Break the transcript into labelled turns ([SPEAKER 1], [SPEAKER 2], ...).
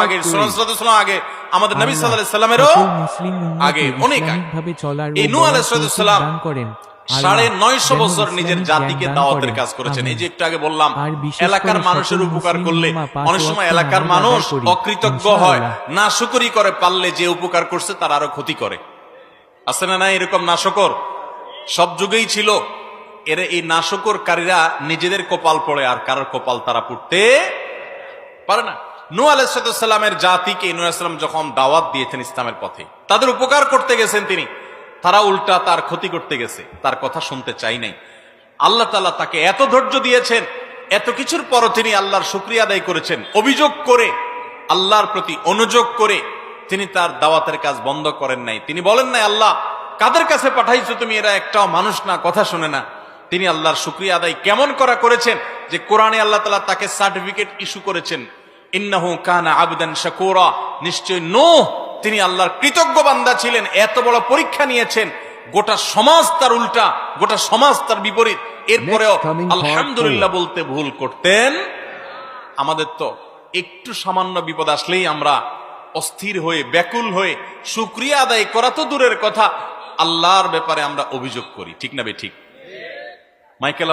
[SPEAKER 1] আগে আগে আমাদের নবী সাল্লাল্লাহু আলাইহি সাল্লামেরও আগে অনেক
[SPEAKER 2] ভাবে চলার
[SPEAKER 1] এই নূহ আলাইহিস সালাম 950 বছর নিজের জাতিকে দাওয়াতের কাজ করেছেন। এই যে একটু আগে বললাম এলাকার মানুষের উপকার করলে অনেক সময় এলাকার মানুষ অকৃতজ্ঞ হয়, নাশুকরি করে, পারলে যে উপকার করছে তার আরো ক্ষতি করে। আছে না নাই এরকম নাশকর? সব যুগেই ছিল। এরা এই নাশকরকারীরা নিজেদের কপাল পড়ে, আর কারোর কপাল তারা পুড়তে পারে না। নূহ আলাইহিস সালামের জাতিকে নূহ আলাইহিস সালাম যখন দাওয়াত দিয়েছেন ইসলামের পথে, তাদের উপকার করতে গেছেন তিনি, তারা উল্টা তার ক্ষতি করতে গেছে, তার কথা শুনতে চাই নাই। আল্লাহ তাআলা তাকে এত ধৈর্য দিয়েছেন, এত কিছুর পরও তিনি আল্লাহর শুকরিয়া আদায় করেছেন। অভিযোগ করে, আল্লাহর প্রতি অনুযোগ করে তিনি তার দাওয়াতের কাজ বন্ধ করেন নাই। তিনি বলেন নাই আল্লাহ কাদের কাছে পাঠাইছো তুমি, এরা একটাও মানুষ না, কথা শুনে না। তিনি আল্লাহর শুকরিয়া আদায় কেমন করেছেন যে কোরআনে আল্লাহ তাআলা তাকে সার্টিফিকেট ইস্যু করেছেন, ইন্নাহু কানা আবদান শাকুরা, নিশ্চয় নূহ তিনি আল্লাহর কৃতজ্ঞ বান্দা ছিলেন। এত বড় পরীক্ষা নিয়েছেন, গোটা সমাজ তার উল্টা, গোটা সমাজ তার বিপরীত, এরপরেও আলহামদুলিল্লাহ বলতে ভুল করতেন। আমাদের তো একটু সামান্য বিপদ আসলেই আমরা অস্থির হয়ে, ব্যাকুল হয়ে, শুকরিয়া আদায় করা তো দূরের কথা, আল্লাহর ব্যাপারে আমরা অভিযোগ করি। ঠিক না বে ঠিক? মাইকেল